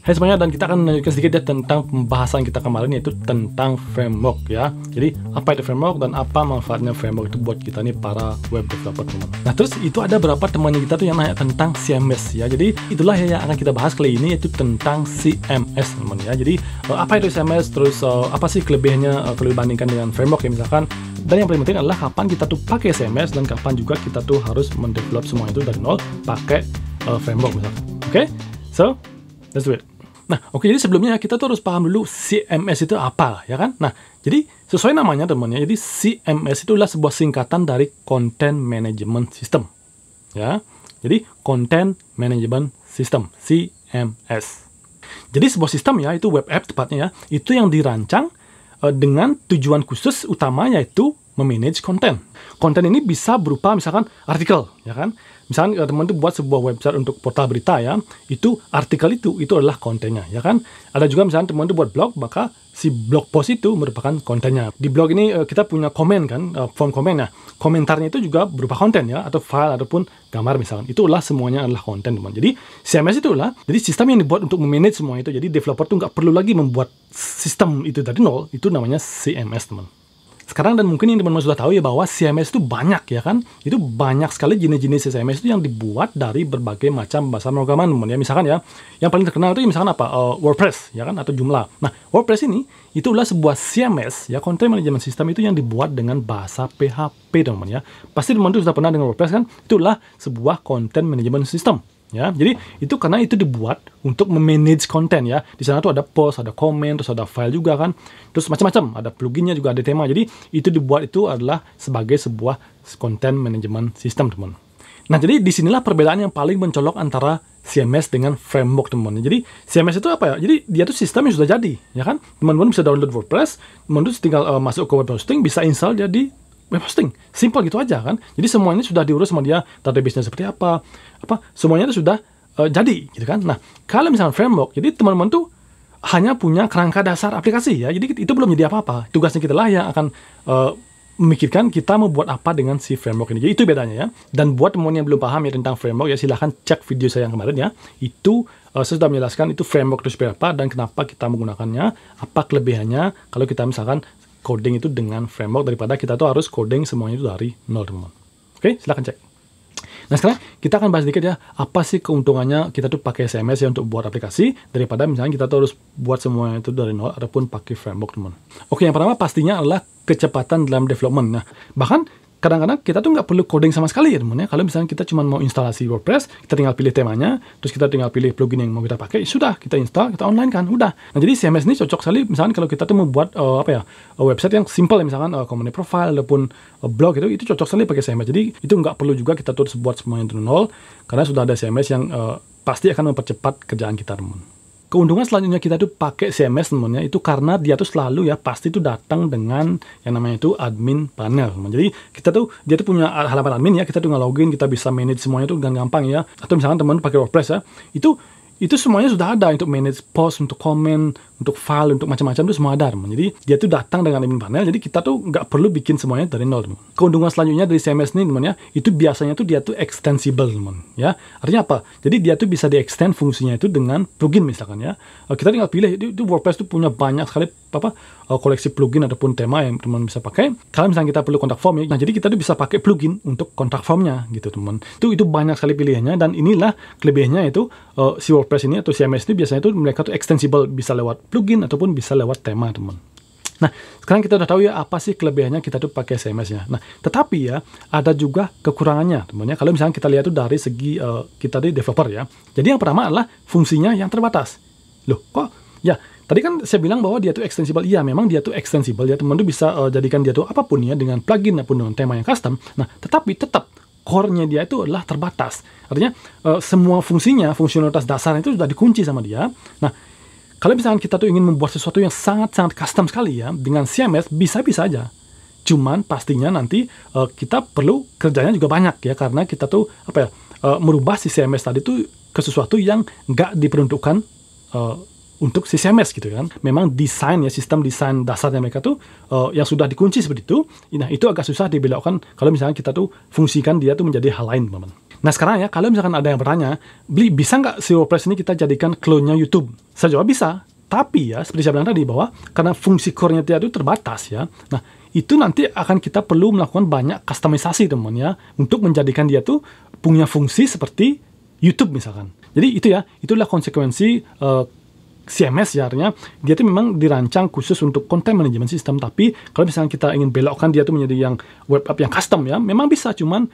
Hai semuanya, dan kita akan melanjutkan sedikit ya tentang pembahasan kita kemarin, yaitu tentang framework ya. Jadi apa itu framework dan apa manfaatnya framework itu buat kita nih para web developer teman. Nah terus itu ada beberapa temannya kita tuh yang nanya tentang CMS ya. Jadi itulah yang akan kita bahas kali ini, yaitu tentang CMS teman ya. Jadi apa itu CMS, terus apa sih kelebihannya kalau dibandingkan dengan framework ya misalkan. Dan yang paling penting adalah kapan kita tuh pakai CMS dan kapan juga kita tuh harus mendevelop semua itu dari nol pakai framework misalkan. Oke? So, let's do it. Nah, oke, jadi sebelumnya kita tuh harus paham dulu CMS itu apa, ya kan? Nah, jadi sesuai namanya teman-teman ya, jadi CMS itu adalah sebuah singkatan dari Content Management System, ya. Jadi Content Management System, CMS. Jadi sebuah sistem ya, itu web app tepatnya ya, itu yang dirancang dengan tujuan khusus utama yaitu memanage konten. Konten ini bisa berupa misalkan artikel, ya kan? Misalkan teman tuh buat sebuah website untuk portal berita ya, itu artikel itu adalah kontennya, ya kan? Ada juga misalkan teman tuh buat blog, maka si blog post itu merupakan kontennya. Di blog ini kita punya komen kan, form komen ya. Komentarnya itu juga berupa konten ya, atau file ataupun gambar misalkan. Itulah semuanya adalah konten teman. Jadi CMS itulah, jadi sistem yang dibuat untuk memanage semua itu. Jadi developer tuh nggak perlu lagi membuat sistem itu dari nol. Itu namanya CMS teman. Sekarang dan mungkin ini teman-teman sudah tahu ya bahwa CMS itu banyak ya kan. Itu banyak sekali jenis-jenis CMS itu yang dibuat dari berbagai macam bahasa pemrograman teman ya. Misalkan ya, yang paling terkenal itu misalkan apa? WordPress ya kan, atau Joomla. Nah, WordPress ini itulah sebuah CMS ya, Content Management System itu yang dibuat dengan bahasa PHP teman-teman ya. Pasti teman-teman sudah pernah dengan WordPress kan? Itulah sebuah Content Management System. Ya, jadi itu karena itu dibuat untuk memanage konten ya. Di sana tuh ada post, ada komen, terus ada file juga kan. Terus macam-macam, ada pluginnya juga, ada tema. Jadi itu dibuat itu adalah sebagai sebuah content management system, teman. Nah, jadi disinilah perbedaan yang paling mencolok antara CMS dengan framework, teman. Jadi CMS itu apa ya? Jadi dia tuh sistem yang sudah jadi, ya kan? Teman-teman bisa download WordPress, teman-teman tinggal masuk ke web hosting, bisa install jadi web hosting, simple gitu aja kan. Jadi semuanya sudah diurus sama dia, database-nya seperti apa semuanya itu sudah jadi gitu kan. Nah, kalau misalnya framework, jadi teman-teman tuh hanya punya kerangka dasar aplikasi ya. Jadi itu belum jadi apa-apa. Tugasnya kita lah yang akan memikirkan kita mau buat apa dengan si framework ini. Jadi itu bedanya ya. Dan buat teman yang belum paham ya tentang framework ya, silahkan cek video saya yang kemarin ya. Itu saya sudah menjelaskan itu framework itu seperti apa dan kenapa kita menggunakannya, apa kelebihannya kalau kita misalkan coding itu dengan framework daripada kita tuh harus coding semuanya itu dari nol, teman-teman. Oke, silahkan cek. Nah, sekarang kita akan bahas sedikit ya, apa sih keuntungannya kita tuh pakai CMS ya untuk buat aplikasi daripada misalnya kita tuh harus buat semuanya itu dari nol ataupun pakai framework, teman. Oke, yang pertama pastinya adalah kecepatan dalam development. Nah, bahkan kadang-kadang kita tuh nggak perlu coding sama sekali ya teman ya. Kalau misalnya kita cuma mau instalasi WordPress, kita tinggal pilih temanya, terus kita tinggal pilih plugin yang mau kita pakai, sudah kita install, kita online kan, udah. Nah, jadi CMS ini cocok sekali misalkan kalau kita tuh mau buat website yang simple ya, misalkan company profile ataupun blog itu cocok sekali pakai CMS. Jadi itu nggak perlu juga kita tuh buat semuanya dari nol, karena sudah ada CMS yang pasti akan mempercepat kerjaan kita, teman. Keuntungan selanjutnya kita tuh pakai CMS teman-teman ya, itu karena dia tuh selalu ya pasti tuh datang dengan yang namanya itu admin panel, teman. Jadi kita tuh dia tuh punya halaman admin ya, kita tuh nge-login, kita bisa manage semuanya tuh dengan gampang ya. Atau misalkan teman pakai WordPress ya, itu semuanya sudah ada untuk manage post, untuk komen, untuk file, untuk macam-macam itu semua ada, teman. Jadi dia tuh datang dengan admin panel, jadi kita tuh nggak perlu bikin semuanya dari nol, teman. Keuntungan selanjutnya dari CMS ini teman ya, itu biasanya tuh dia tuh extensible, teman ya. Artinya apa? Jadi dia tuh bisa di-extend fungsinya itu dengan plugin misalkan ya. Kita tinggal pilih, itu WordPress tuh punya banyak sekali koleksi plugin ataupun tema yang teman bisa pakai. Kalau misalnya kita perlu kontak form ya, nah jadi kita tuh bisa pakai plugin untuk kontak formnya gitu, teman. Itu banyak sekali pilihannya, dan inilah kelebihannya itu si WordPress ini atau CMS ini biasanya itu mereka tuh extensible, bisa lewat plugin ataupun bisa lewat tema, teman. Nah, sekarang kita udah tahu ya apa sih kelebihannya kita tuh pakai CMS-nya. Nah, tetapi ya ada juga kekurangannya, teman ya. Kalau misalnya kita lihat tuh dari segi kita dari developer ya. Jadi yang pertama adalah fungsinya yang terbatas. Loh, kok? Ya, tadi kan saya bilang bahwa dia tuh extensible. Iya, memang dia tuh extensible ya. Teman tuh bisa jadikan dia tuh apapun ya dengan plugin ataupun dengan tema yang custom. Nah, tetapi tetap core-nya dia itu adalah terbatas. Artinya semua fungsinya, fungsionalitas dasarnya itu sudah dikunci sama dia. Nah, kalau misalkan kita tuh ingin membuat sesuatu yang sangat-sangat custom sekali ya, dengan CMS bisa-bisa aja. Cuman pastinya nanti kita perlu kerjanya juga banyak ya, karena kita tuh merubah si CMS tadi tuh ke sesuatu yang nggak diperuntukkan untuk si CMS gitu kan. Memang desain ya, sistem desain dasarnya mereka tuh yang sudah dikunci seperti itu. Nah, itu agak susah dibelokkan kalau misalnya kita tuh fungsikan dia tuh menjadi hal lain, teman. Nah, sekarang ya, kalau misalkan ada yang bertanya, bisa nggak si WordPress ini kita jadikan clone-nya YouTube? Saya jawab bisa. Tapi ya, seperti saya bilang tadi, bahwa karena fungsi core-nya dia itu terbatas ya. Nah, itu nanti akan kita perlu melakukan banyak customisasi teman ya, untuk menjadikan dia tuh punya fungsi seperti YouTube misalkan. Jadi itu ya, itulah konsekuensi CMS ya, artinya dia tuh memang dirancang khusus untuk content management system. Tapi kalau misalnya kita ingin belokkan dia tuh menjadi yang web app yang custom ya, memang bisa, cuman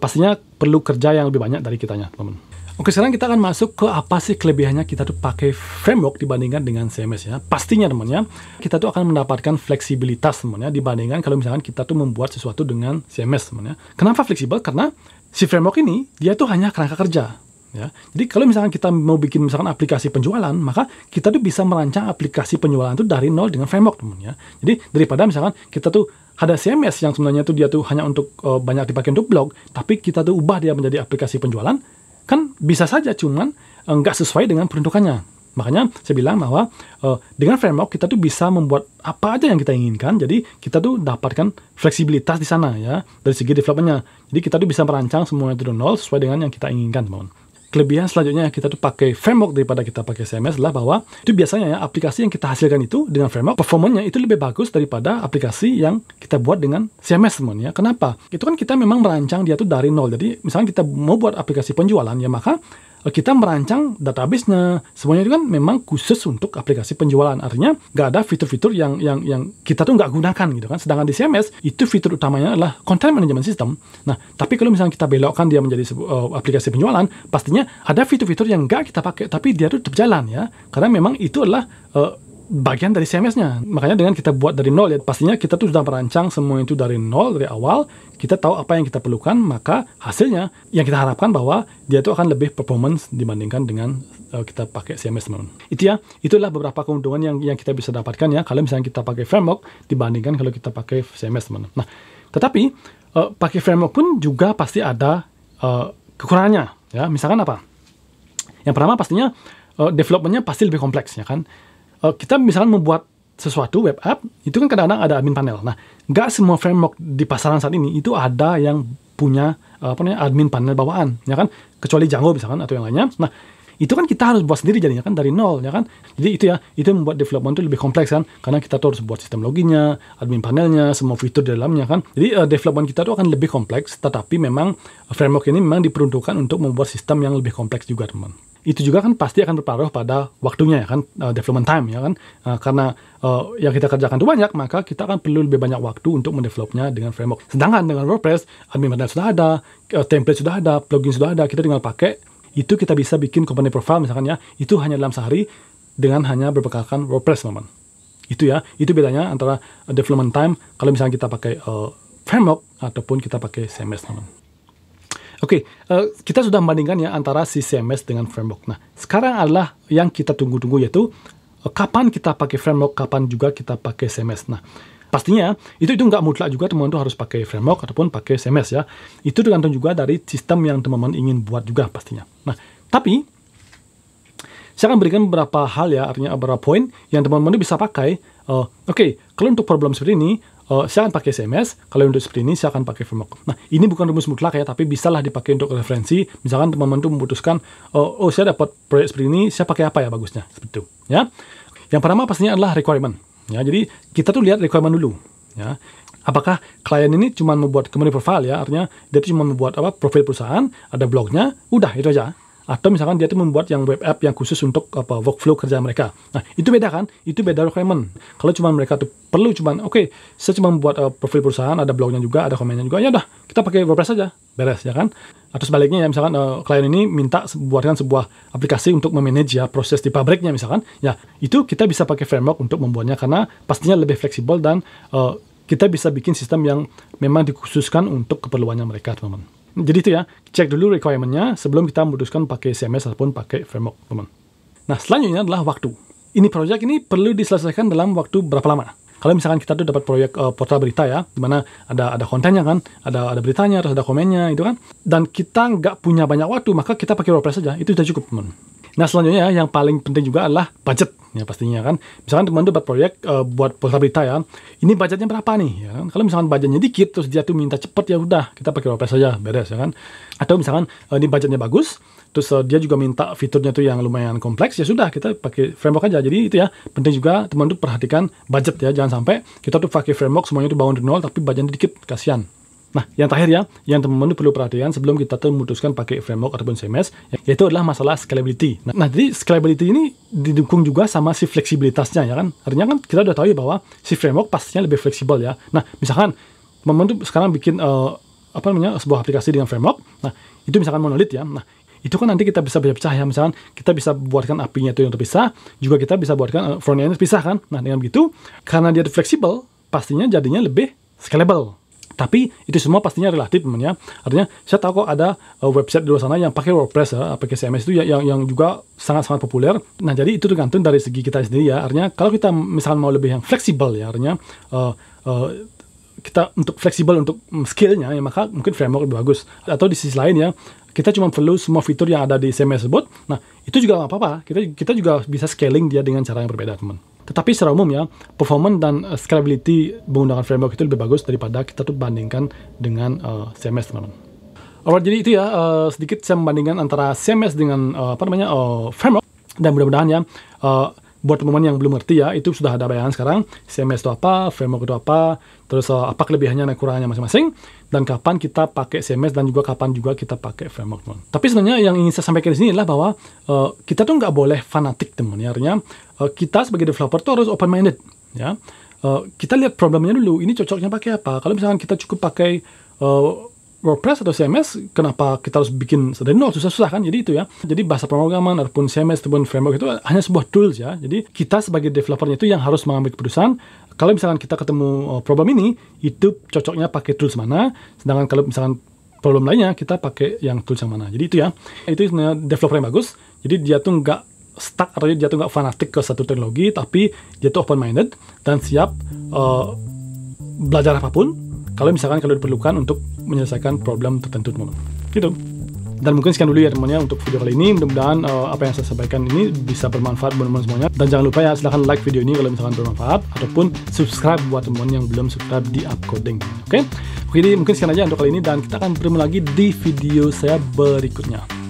pastinya perlu kerja yang lebih banyak dari kitanya, teman-teman. Oke, sekarang kita akan masuk ke apa sih kelebihannya kita tuh pakai framework dibandingkan dengan CMS ya. Pastinya teman-teman, kita tuh akan mendapatkan fleksibilitas teman-teman, dibandingkan kalau misalkan kita tuh membuat sesuatu dengan CMS teman-teman. Kenapa fleksibel? Karena si framework ini dia tuh hanya kerangka kerja. Ya. Jadi kalau misalkan kita mau bikin misalkan aplikasi penjualan, maka kita tuh bisa merancang aplikasi penjualan itu dari nol dengan framework teman ya. Jadi daripada misalkan kita tuh ada CMS yang sebenarnya tuh dia tuh hanya untuk banyak dipakai untuk blog, tapi kita tuh ubah dia menjadi aplikasi penjualan, kan bisa saja, cuman nggak sesuai dengan peruntukannya. Makanya saya bilang bahwa dengan framework kita tuh bisa membuat apa aja yang kita inginkan. Jadi kita tuh dapatkan fleksibilitas di sana ya, dari segi developmentnya. Jadi kita tuh bisa merancang semuanya itu dari nol sesuai dengan yang kita inginkan, teman-teman. Kelebihan selanjutnya kita tuh pakai framework daripada kita pakai CMS adalah bahwa itu biasanya ya, aplikasi yang kita hasilkan itu dengan framework, performanya itu lebih bagus daripada aplikasi yang kita buat dengan CMS, teman ya. Kenapa? Itu kan kita memang merancang dia tuh dari nol. Jadi misalnya kita mau buat aplikasi penjualan ya, maka kita merancang database-nya, semuanya itu kan memang khusus untuk aplikasi penjualan. Artinya nggak ada fitur-fitur yang kita tuh nggak gunakan gitu kan. Sedangkan di CMS itu fitur utamanya adalah content management system. Nah, tapi kalau misalnya kita belokkan dia menjadi aplikasi penjualan, pastinya ada fitur-fitur yang nggak kita pakai, tapi dia tuh tetap jalan ya. Karena memang itu adalah bagian dari CMS-nya. Makanya dengan kita buat dari nol ya, pastinya kita tuh sudah merancang semua itu dari nol, dari awal. Kita tahu apa yang kita perlukan, maka hasilnya yang kita harapkan bahwa dia tuh akan lebih performance dibandingkan dengan kita pakai CMS, teman-teman. Itu ya, itulah beberapa keuntungan yang kita bisa dapatkan ya kalau misalnya kita pakai framework dibandingkan kalau kita pakai CMS, teman-teman. Nah, tetapi pakai framework pun juga pasti ada kekurangannya ya. Misalkan apa? Yang pertama pastinya development-nya pasti lebih kompleks ya kan. Kita misalkan membuat sesuatu web app, itu kan kadang-kadang ada admin panel. Nah, nggak semua framework di pasaran saat ini itu ada yang punya admin panel bawaan, ya kan? Kecuali Django misalkan atau yang lainnya. Nah, itu kan kita harus buat sendiri jadinya kan dari nol, ya kan? Jadi itu ya, itu membuat development itu lebih kompleks kan, karena kita tuh harus buat sistem loginnya, admin panelnya, semua fitur di dalamnya kan. Jadi development kita tuh akan lebih kompleks, tetapi memang framework ini memang diperuntukkan untuk membuat sistem yang lebih kompleks juga, teman. Itu juga kan pasti akan berpengaruh pada waktunya ya kan, development time ya kan, karena yang kita kerjakan itu banyak, maka kita akan perlu lebih banyak waktu untuk mendevelopnya dengan framework. Sedangkan dengan WordPress, admin panel sudah ada, template sudah ada, plugin sudah ada, kita tinggal pakai, itu kita bisa bikin company profile misalkan ya, itu hanya dalam sehari dengan hanya berbekalkan WordPress, teman-teman. Itu ya, itu bedanya antara development time kalau misalnya kita pakai framework ataupun kita pakai CMS, teman-teman. Oke, kita sudah membandingkan ya antara si CMS dengan framework. Nah, sekarang adalah yang kita tunggu-tunggu, yaitu kapan kita pakai framework, kapan juga kita pakai CMS. Nah, pastinya itu nggak mutlak juga teman-teman harus pakai framework ataupun pakai CMS ya. Itu tergantung juga dari sistem yang teman-teman ingin buat juga pastinya. Nah, tapi saya akan berikan beberapa hal ya, artinya beberapa poin yang teman-teman bisa pakai. Oke, kalau untuk problem seperti ini, saya akan pakai CMS, kalau untuk seperti ini saya akan pakai framework. Nah, ini bukan rumus mutlak ya, tapi bisalah dipakai untuk referensi. Misalkan teman-teman tuh memutuskan, saya dapat proyek seperti ini, saya pakai apa ya bagusnya, seperti itu. Ya, yang pertama pastinya adalah requirement. Ya, jadi kita tuh lihat requirement dulu. Ya, apakah klien ini cuma membuat company profile ya, artinya dia tuh cuma membuat profil perusahaan, ada blognya, udah itu aja. Atau misalkan dia tuh membuat yang web app yang khusus untuk workflow kerja mereka. Nah, itu beda kan? Itu beda requirement. Kalau cuma mereka tuh perlu saya cuma membuat profil perusahaan, ada blognya juga, ada komennya juga, ya udah, kita pakai WordPress aja, beres ya kan? Atau sebaliknya ya, misalkan klien ini minta buatkan sebuah aplikasi untuk memanage ya proses di pabriknya misalkan, ya itu kita bisa pakai framework untuk membuatnya karena pastinya lebih fleksibel dan kita bisa bikin sistem yang memang dikhususkan untuk keperluannya mereka, teman-teman. Jadi itu ya, cek dulu requirement-nya sebelum kita memutuskan pakai CMS ataupun pakai framework, teman. Nah, selanjutnya adalah waktu. Ini proyek ini perlu diselesaikan dalam waktu berapa lama? Kalau misalkan kita tuh dapat proyek portal berita ya, di mana ada kontennya kan, ada beritanya, terus ada komennya itu kan, dan kita nggak punya banyak waktu, maka kita pakai WordPress saja, itu sudah cukup, teman. Nah selanjutnya yang paling penting juga adalah budget ya pastinya kan. Misalkan teman tuh buat proyek buat Portalberita ya, ini budgetnya berapa nih ya kan? Kalau misalkan budgetnya dikit terus dia tuh minta cepet, ya udah kita pakai WordPress saja, beres ya kan. Atau misalkan ini budgetnya bagus, terus dia juga minta fiturnya tuh yang lumayan kompleks, ya sudah kita pakai framework aja. Jadi itu ya penting juga teman tuh perhatikan budget ya, jangan sampai kita tuh pakai framework semuanya tuh bangun dari nol tapi budgetnya dikit, kasihan. Nah, yang terakhir ya, yang teman-teman perlu perhatikan sebelum kita tuh memutuskan pakai framework ataupun CMS, yaitu adalah masalah scalability. Nah, jadi scalability ini didukung juga sama si fleksibilitasnya ya kan. Artinya kan kita udah tahu ya bahwa si framework pastinya lebih fleksibel ya. Nah, misalkan teman-teman tuh sekarang bikin sebuah aplikasi dengan framework, nah itu misalkan monolith ya. Nah, itu kan nanti kita bisa pecah ya, misalkan kita bisa buatkan API-nya itu yang terpisah, juga kita bisa buatkan front-end terpisah kan. Nah, dengan begitu, karena dia fleksibel, pastinya jadinya lebih scalable. Tapi itu semua pastinya relatif teman-teman ya. Artinya saya tahu kok ada website di luar sana yang pakai WordPress ya, pakai CMS itu yang juga sangat-sangat populer. Nah, jadi itu tergantung dari segi kita sendiri ya. Artinya kalau kita misalkan mau lebih yang fleksibel ya, artinya kita untuk fleksibel untuk skillnya ya, maka mungkin framework lebih bagus. Atau di sisi lain ya, kita cuma perlu semua fitur yang ada di CMS tersebut. Nah, itu juga nggak apa-apa. Kita juga bisa scaling dia dengan cara yang berbeda teman. Tetapi secara umum ya, performance dan scalability menggunakan framework itu lebih bagus daripada kita tuh bandingkan dengan CMS teman-teman. Alright, jadi itu ya sedikit saya membandingkan antara CMS dengan framework, dan mudah-mudahan ya buat teman-teman yang belum ngerti ya, itu sudah ada bayangan sekarang CMS itu apa, framework itu apa, terus apa kelebihannya dan kekurangannya masing-masing, dan kapan kita pakai CMS dan juga kapan juga kita pakai framework teman. Tapi sebenarnya yang ingin saya sampaikan di sini adalah bahwa kita tuh nggak boleh fanatik teman ya, artinya kita sebagai developer tuh harus open minded ya. Kita lihat problemnya dulu, ini cocoknya pakai apa. Kalau misalkan kita cukup pakai WordPress atau CMS, kenapa kita harus bikin dari nol, susah-susah kan? Jadi itu ya. Jadi bahasa pemrograman ataupun CMS ataupun framework itu hanya sebuah tools ya. Jadi kita sebagai developernya itu yang harus mengambil keputusan. Kalau misalkan kita ketemu problem ini, itu cocoknya pakai tools mana. Sedangkan kalau misalkan problem lainnya, kita pakai yang tools yang mana. Jadi itu ya. Itu sebenarnya developer yang bagus. Jadi dia tuh nggak stuck, atau dia tuh nggak fanatik ke satu teknologi, tapi dia tuh open minded dan siap belajar apapun kalau misalkan diperlukan untuk menyelesaikan problem tertentu teman-teman. Gitu. Dan mungkin sekian dulu ya teman-teman ya untuk video kali ini. Mudah-mudahan apa yang saya sampaikan ini bisa bermanfaat buat teman-teman semuanya. Dan jangan lupa ya, silahkan like video ini kalau misalkan bermanfaat, ataupun subscribe buat teman-teman yang belum subscribe di Upcoding. Oke? Jadi mungkin sekian aja untuk kali ini, dan kita akan bertemu lagi di video saya berikutnya.